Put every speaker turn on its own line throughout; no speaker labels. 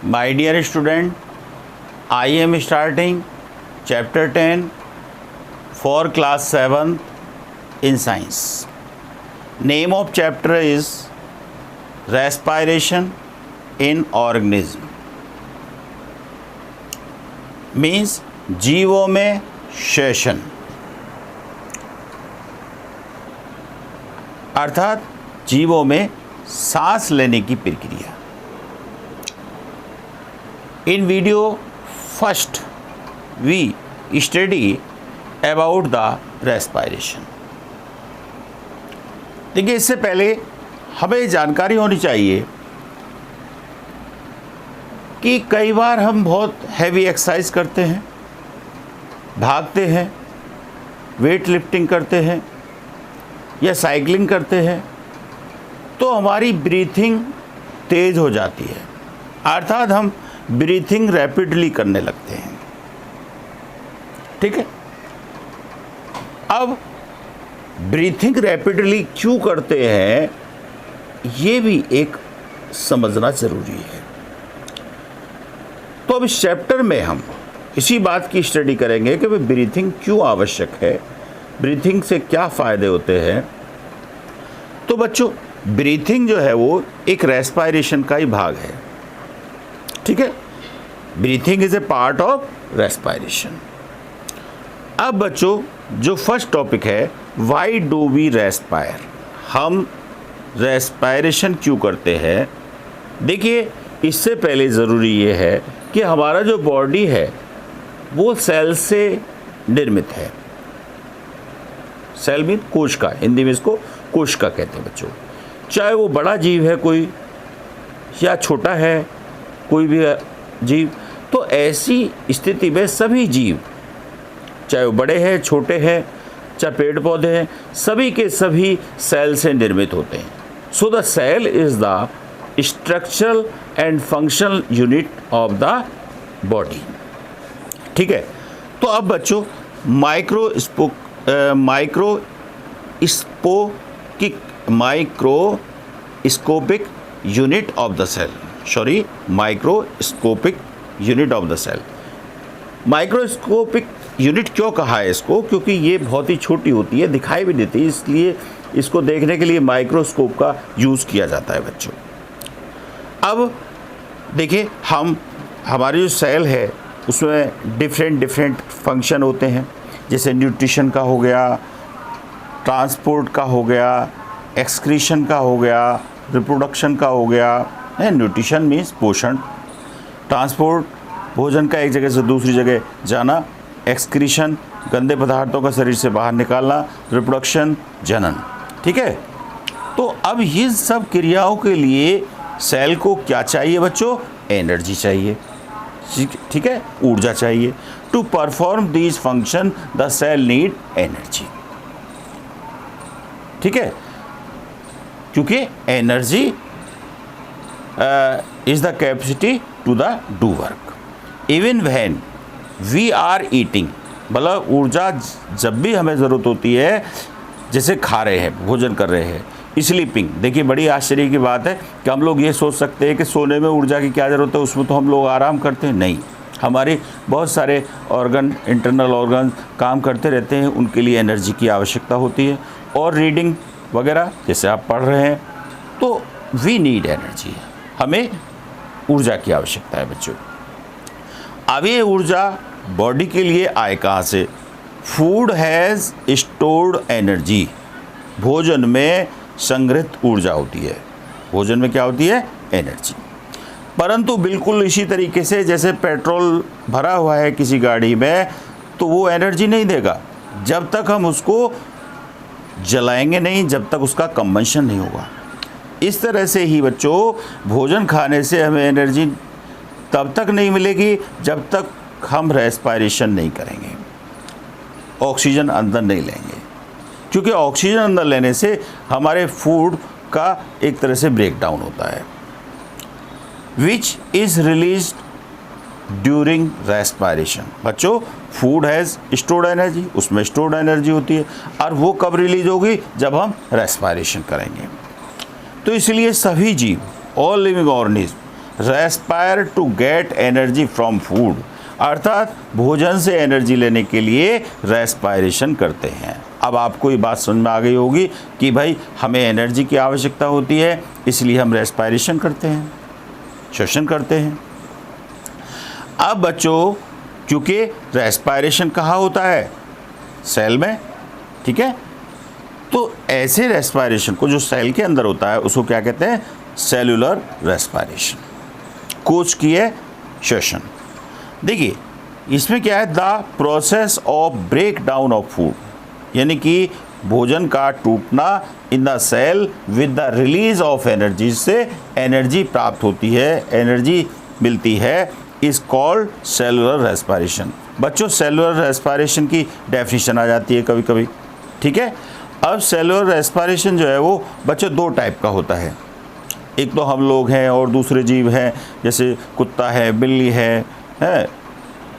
My dear student, I am starting chapter 10 for class 7 in science. Name of chapter is respiration in organism. Means जीवों में श्वसन, अर्थात जीवों में सांस लेने की प्रक्रिया. In video first we study about the respiration. देखिए, इससे पहले हमें जानकारी होनी चाहिए कि कई बार हम बहुत हैवी एक्सरसाइज करते हैं, भागते हैं, वेट लिफ्टिंग करते हैं या साइकिलिंग करते हैं, तो हमारी ब्रीथिंग तेज हो जाती है, अर्थात हम ब्रीथिंग रैपिडली करने लगते हैं. ठीक है. अब ब्रीथिंग रैपिडली क्यों करते हैं, ये भी एक समझना ज़रूरी है. तो अब इस चैप्टर में हम इसी बात की स्टडी करेंगे कि भाई ब्रीथिंग क्यों आवश्यक है, ब्रीथिंग से क्या फ़ायदे होते हैं. तो बच्चों, ब्रीथिंग जो है वो एक रेस्पायरेशन का ही भाग है. ठीक है. Breathing is a part of respiration. अब बच्चों, जो फर्स्ट टॉपिक है, वाई डू वी रेस्पायर, हम रेस्पायरेशन क्यों करते हैं. देखिए, इससे पहले ज़रूरी ये है कि हमारा जो बॉडी है वो सेल से निर्मित है. सेल मीन कोशिका, हिंदी में इसको कोशिका कहते हैं बच्चों. चाहे वो बड़ा जीव है कोई या छोटा है कोई भी जीव, तो ऐसी स्थिति में सभी जीव, चाहे वो बड़े हैं छोटे हैं, चाहे पेड़ पौधे हैं, सभी के सभी सेल से निर्मित होते हैं. So the cell is the structural and functional unit of the body. ठीक है. तो अब बच्चों, microscopic unit of the cell, microscopic unit of the cell. Microscopic unit क्यों कहा है इसको, क्योंकि ये बहुत ही छोटी होती है, दिखाई भी देती है, इसलिए इसको देखने के लिए माइक्रोस्कोप का यूज़ किया जाता है बच्चों. अब देखिए, हमारी जो सेल है उसमें डिफरेंट फंक्शन होते हैं, जैसे न्यूट्रिशन का हो गया, ट्रांसपोर्ट का हो गया, एक्सक्रीशन का हो गया, रिप्रोडक्शन का हो गया. न्यूट्रिशन मीन्स पोषण, ट्रांसपोर्ट भोजन का एक जगह से दूसरी जगह जाना, एक्सक्रीशन गंदे पदार्थों का शरीर से बाहर निकालना, रिप्रोडक्शन जनन. ठीक है. तो अब ये सब क्रियाओं के लिए सेल को क्या चाहिए बच्चों, एनर्जी चाहिए. ठीक है, ऊर्जा चाहिए. To perform these function the cell need energy. ठीक है, क्योंकि energy is the capacity to the do work. Even when we are eating, मतलब ऊर्जा जब भी हमें ज़रूरत होती है, जैसे खा रहे हैं, भोजन कर रहे हैं, स्लीपिंग. देखिए, बड़ी आश्चर्य की बात है कि हम लोग ये सोच सकते हैं कि सोने में ऊर्जा की क्या ज़रूरत है, उसमें तो हम लोग आराम करते हैं. नहीं, हमारे बहुत सारे ऑर्गन, इंटरनल ऑर्गन काम करते रहते हैं, उनके लिए एनर्जी की आवश्यकता होती है. और रीडिंग वगैरह, जैसे आप पढ़ रहे हैं, तो वी नीड एनर्जी, हमें ऊर्जा की आवश्यकता है बच्चों. अब ये ऊर्जा बॉडी के लिए आए कहाँ से. फूड हैज़ स्टोर्ड एनर्जी, भोजन में संग्रहित ऊर्जा होती है. भोजन में क्या होती है, एनर्जी. परंतु बिल्कुल इसी तरीके से जैसे पेट्रोल भरा हुआ है किसी गाड़ी में, तो वो एनर्जी नहीं देगा जब तक हम उसको जलाएंगे नहीं, जब तक उसका कंबंशन नहीं होगा. इस तरह से ही बच्चों, भोजन खाने से हमें एनर्जी तब तक नहीं मिलेगी जब तक हम रेस्पायरेशन नहीं करेंगे, ऑक्सीजन अंदर नहीं लेंगे. क्योंकि ऑक्सीजन अंदर लेने से हमारे फूड का एक तरह से ब्रेक डाउन होता है, which is release during respiration. बच्चों, फूड हैज़ स्टोर्ड एनर्जी, उसमें स्टोर्ड एनर्जी होती है, और वो कब रिलीज होगी, जब हम रेस्पायरेशन करेंगे. तो इसलिए सभी जीव, all living organism respire to get energy from food, अर्थात भोजन से एनर्जी लेने के लिए रेस्पायरेशन करते हैं। अब आपको ये बात समझ में आ गई होगी कि भाई हमें एनर्जी की आवश्यकता होती है, इसलिए हम रेस्पायरेशन करते हैं, श्वसन करते हैं। अब बच्चों, क्योंकि रेस्पायरेशन कहाँ होता है? सेल में, ठीक है। तो ऐसे रेस्पायरेशन को जो सेल के अंदर होता है उसको क्या कहते हैं? सेलुलर रेस्पायरेशन, कोशिकीय श्वसन। देखिए इसमें क्या है? The process of break down of food, यानी कि भोजन का टूटना in the cell with the release of energy, से एनर्जी प्राप्त होती है, एनर्जी मिलती है, इज कॉल्ड सेलुलर रेस्पायरेशन। बच्चों सेलुलर रेस्पायरेशन की डेफिनेशन आ जाती है कभी कभी, ठीक है। अब सेलुलर रेस्पायरेशन जो है वो बच्चों दो टाइप का होता है, एक तो हम लोग हैं और दूसरे जीव हैं, जैसे कुत्ता है, बिल्ली है,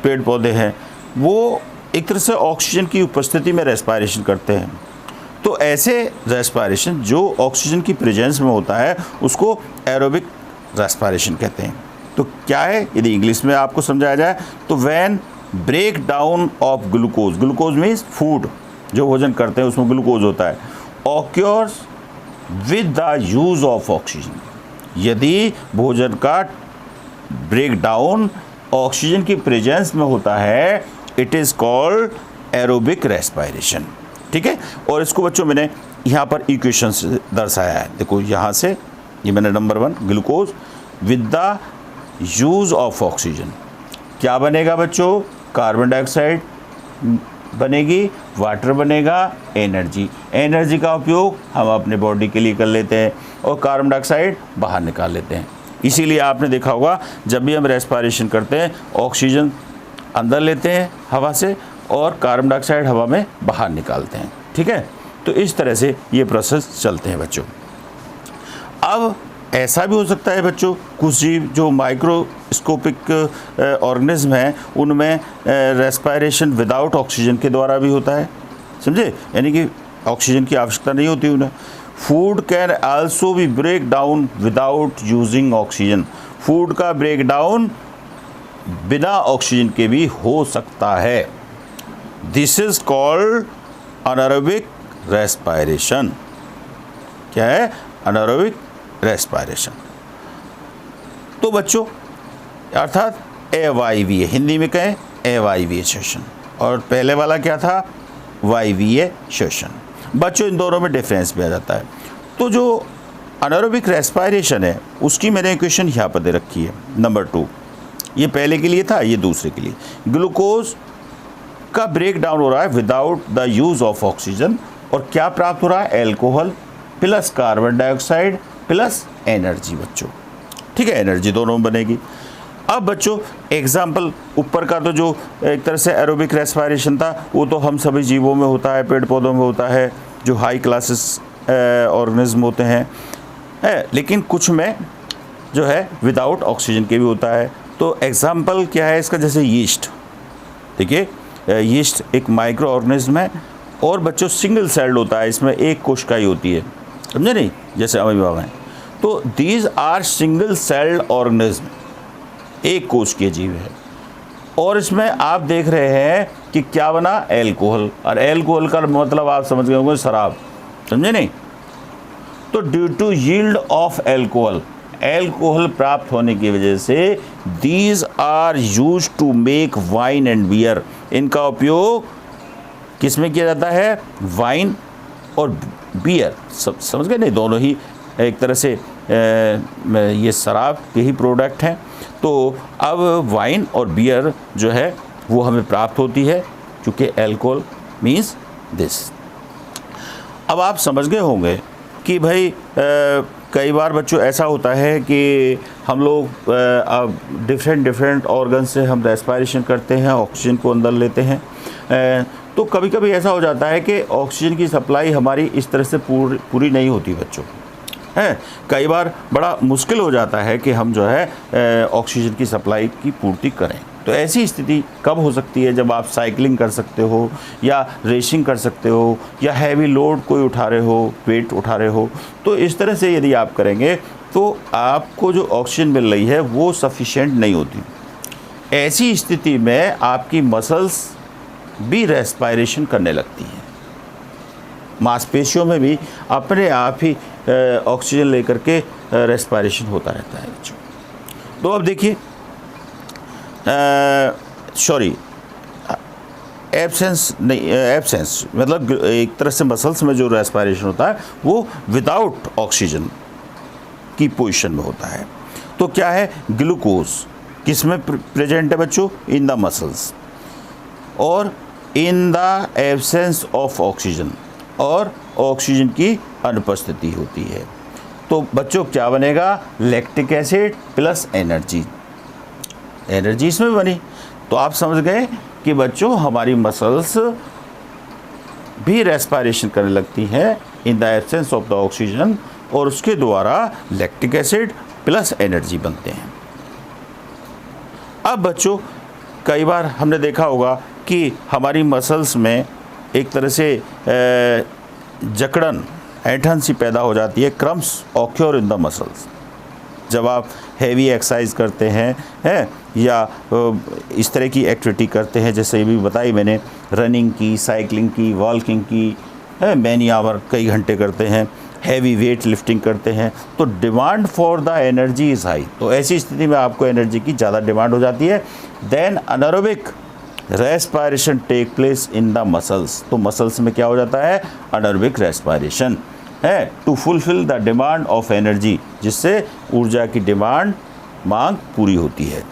पेड़ पौधे हैं, वो एक तरह से ऑक्सीजन की उपस्थिति में रेस्पायरेशन करते हैं। तो ऐसे रेस्पायरेशन जो ऑक्सीजन की प्रेजेंस में होता है उसको एरोबिक रेस्पायरेशन कहते हैं। तो क्या है, यदि इंग्लिश में आपको समझाया जाए तो when break down of glucose, glucose means food, जो भोजन करते हैं उसमें ग्लूकोज होता है, occurs with the use of oxygen, यदि भोजन का ब्रेक डाउन ऑक्सीजन की प्रेजेंस में होता है, it is called aerobic respiration, ठीक है। और इसको बच्चों मैंने यहाँ पर इक्वेशन से दर्शाया है, देखो यहाँ से, ये मैंने number 1 glucose with the use of oxygen, क्या बनेगा बच्चों? कार्बन डाइऑक्साइड बनेगी, वाटर बनेगा, एनर्जी, एनर्जी का उपयोग हम अपने बॉडी के लिए कर लेते हैं और कार्बन डाइऑक्साइड बाहर निकाल लेते हैं। इसीलिए आपने देखा होगा जब भी हम रेस्पायरेशन करते हैं ऑक्सीजन अंदर लेते हैं हवा से और कार्बन डाइऑक्साइड हवा में बाहर निकालते हैं, ठीक है। तो इस तरह से ये प्रोसेस चलते हैं बच्चों। अब ऐसा भी हो सकता है बच्चों, कुछ जीव जो माइक्रोस्कोपिक ऑर्गेनिज्म हैं उनमें रेस्पायरेशन विदाउट ऑक्सीजन के द्वारा भी होता है, समझे, यानी कि ऑक्सीजन की आवश्यकता नहीं होती उन्हें। Food can also be break down without using oxygen, food का ब्रेक डाउन बिना ऑक्सीजन के भी हो सकता है। This is called anaerobic respiration. क्या है? Anaerobic respiration. तो बच्चों अर्थात अवायवीय, हिंदी में कहें अवायवीय श्वसन, और पहले वाला क्या था? वायवीय श्वसन। बच्चों इन दोनों में डिफरेंस भी आ जाता है। तो जो अनारोबिक रेस्पायरेशन है उसकी मैंने इक्वेशन यहाँ पर दे रखी है, नंबर 2, ये पहले के लिए था, ये दूसरे के लिए। ग्लूकोज का ब्रेक डाउन हो रहा है without the use of oxygen, और क्या प्राप्त हो रहा है? Alcohol plus carbon dioxide plus energy बच्चों, ठीक है, एनर्जी दोनों में बनेगी। अब बच्चों एग्जाम्पल, ऊपर का तो जो एक तरह से एरोबिक रेस्पायरेशन था वो तो हम सभी जीवों में होता है, पेड़ पौधों में होता है, जो हाई क्लासेस ऑर्गेनिज्म होते हैं, लेकिन कुछ में जो है विदाउट ऑक्सीजन के भी होता है। तो एग्जाम्पल क्या है इसका? जैसे यीस्ट, देखिए यीस्ट एक माइक्रो ऑर्गेनिज्म है और बच्चों सिंगल सेल्ड होता है, इसमें एक कोशिकाएं होती है, समझे नहीं, जैसे अमीबा में। तो these are single celled organism, एक कोशिकीय जीव है, और इसमें आप देख रहे हैं कि क्या बना? एल्कोहल, और एल्कोहल का मतलब आप समझ गए होंगे शराब, समझे नहीं। तो due to yield of alcohol, alcohol प्राप्त होने की वजह से these are use to make wine and beer, इनका उपयोग किस में किया जाता है? वाइन और बियर, समझ गए नहीं, दोनों ही एक तरह से ये शराब के ही प्रोडक्ट हैं। तो अब वाइन और बियर जो है वो हमें प्राप्त होती है क्योंकि अल्कोहल मीन्स दिस। अब आप समझ गए होंगे कि भाई कई बार बच्चों ऐसा होता है कि हम लोग अब डिफरेंट ऑर्गन से हम रेस्पायरेशन करते हैं, ऑक्सीजन को अंदर लेते हैं, तो कभी कभी ऐसा हो जाता है कि ऑक्सीजन की सप्लाई हमारी इस तरह से पूरी नहीं होती बच्चों, है। कई बार बड़ा मुश्किल हो जाता है कि हम जो है ऑक्सीजन की सप्लाई की पूर्ति करें। तो ऐसी स्थिति कब हो सकती है? जब आप साइकिलिंग कर सकते हो या रेसिंग कर सकते हो या हैवी लोड कोई उठा रहे हो, वेट उठा रहे हो। तो इस तरह से यदि आप करेंगे तो आपको जो ऑक्सीजन मिल रही है वो सफिशिएंट नहीं होती। ऐसी स्थिति में आपकी मसल्स भी रेस्पायरेशन करने लगती हैं, मांसपेशियों में भी अपने आप ही ऑक्सीजन लेकर के रेस्पायरेशन होता रहता है बच्चों। तो अब देखिए, एब्सेंस नहीं, एब्सेंस मतलब एक तरह से मसल्स में जो रेस्पायरेशन होता है वो विदाउट ऑक्सीजन की पोजीशन में होता है। तो क्या है, ग्लूकोज किस में प्रेजेंट है बच्चों? इन द मसल्स और in the absence of oxygen, और ऑक्सीजन की अनुपस्थिति होती है। तो बच्चों क्या बनेगा? Lactic acid plus energy, energy इसमें बनी। तो आप समझ गए कि बच्चों हमारी मसल्स भी रेस्पायरेशन करने लगती हैं in the absence of the oxygen, और उसके द्वारा लैक्टिक एसिड प्लस एनर्जी बनते हैं। अब बच्चों कई बार हमने देखा होगा कि हमारी मसल्स में एक तरह से जकड़न, ऐंठन सी पैदा हो जाती है, crumbs occur in the muscles. जब आप हैवी एक्सरसाइज करते हैं या इस तरह की एक्टिविटी करते हैं, जैसे ये भी बताई मैंने, रनिंग की, साइकिलिंग की, वॉकिंग की, मैनी आवर कई घंटे करते हैं, हैवी वेट लिफ्टिंग करते हैं, तो demand for the energy is high. तो ऐसी स्थिति में आपको एनर्जी की ज़्यादा डिमांड हो जाती है। Then anaerobic respiration take place in the muscles. तो मसल्स में क्या हो जाता है? अनएरोबिक रेस्पायरेशन है to fulfil the demand of energy, जिससे ऊर्जा की डिमांड, मांग पूरी होती है।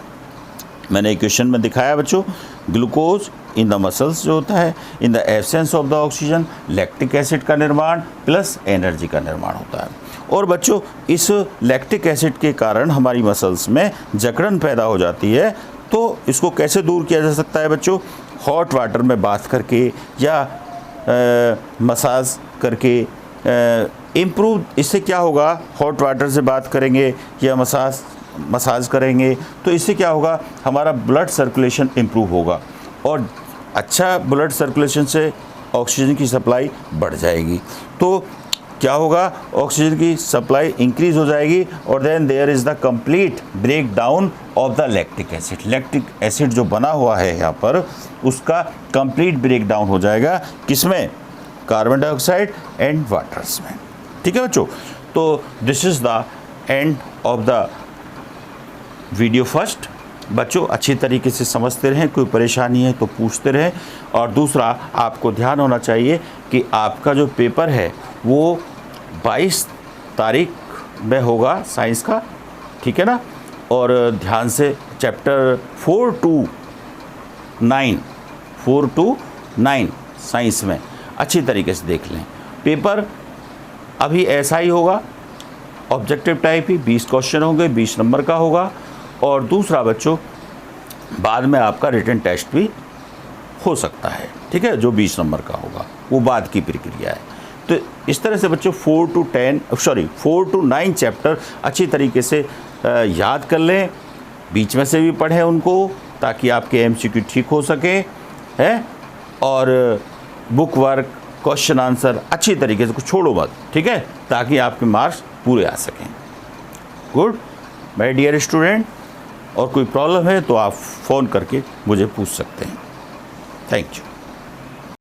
मैंने इक्वेशन में दिखाया बच्चों, ग्लूकोज इन द मसल्स जो होता है, in the absence of the oxygen lactic acid का निर्माण प्लस एनर्जी का निर्माण होता है। और बच्चों इस लैक्टिक एसिड के कारण हमारी मसल्स में जकड़न पैदा हो जाती है। तो इसको कैसे दूर किया जा सकता है बच्चों? हॉट वाटर में बाथ करके या मसाज करके इम्प्रूव। इससे क्या होगा? हॉट वाटर से बात करेंगे या मसाज करेंगे तो इससे क्या होगा? हमारा ब्लड सर्कुलेशन इम्प्रूव होगा, और अच्छा ब्लड सर्कुलेशन से ऑक्सीजन की सप्लाई बढ़ जाएगी। तो क्या होगा? ऑक्सीजन की सप्लाई इंक्रीज हो जाएगी, और then there is the complete break down of the lactic acid. Lactic acid जो बना हुआ है यहाँ पर, उसका कंप्लीट ब्रेक डाउन हो जाएगा, किसमें? कार्बन डाइऑक्साइड एंड वाटर्स में। ठीक है बच्चों, तो this is the end of the video first. बच्चों अच्छी तरीके से समझते रहें, कोई परेशानी है तो पूछते रहें। और दूसरा, आपको ध्यान होना चाहिए कि आपका जो पेपर है वो 22 तारीख में होगा साइंस का, ठीक है ना? और ध्यान से चैप्टर 4 to 9 साइंस में अच्छी तरीके से देख लें। पेपर अभी ऐसा ही होगा, ऑब्जेक्टिव टाइप ही, 20 क्वेश्चन होंगे, 20 नंबर का होगा। और दूसरा बच्चों, बाद में आपका रिटन टेस्ट भी हो सकता है, ठीक है, जो 20 नंबर का होगा, वो बाद की प्रक्रिया है। तो इस तरह से बच्चों 4 to 9 चैप्टर अच्छी तरीके से याद कर लें, बीच में से भी पढ़ें उनको, ताकि आपके MCQ ठीक हो सके है। और बुक वर्क, क्वेश्चन आंसर अच्छी तरीके से, कुछ छोड़ो मत, ठीक है, ताकि आपके मार्क्स पूरे आ सकें। गुड माय डियर स्टूडेंट, और कोई प्रॉब्लम है तो आप फ़ोन करके मुझे पूछ सकते हैं। Thank you.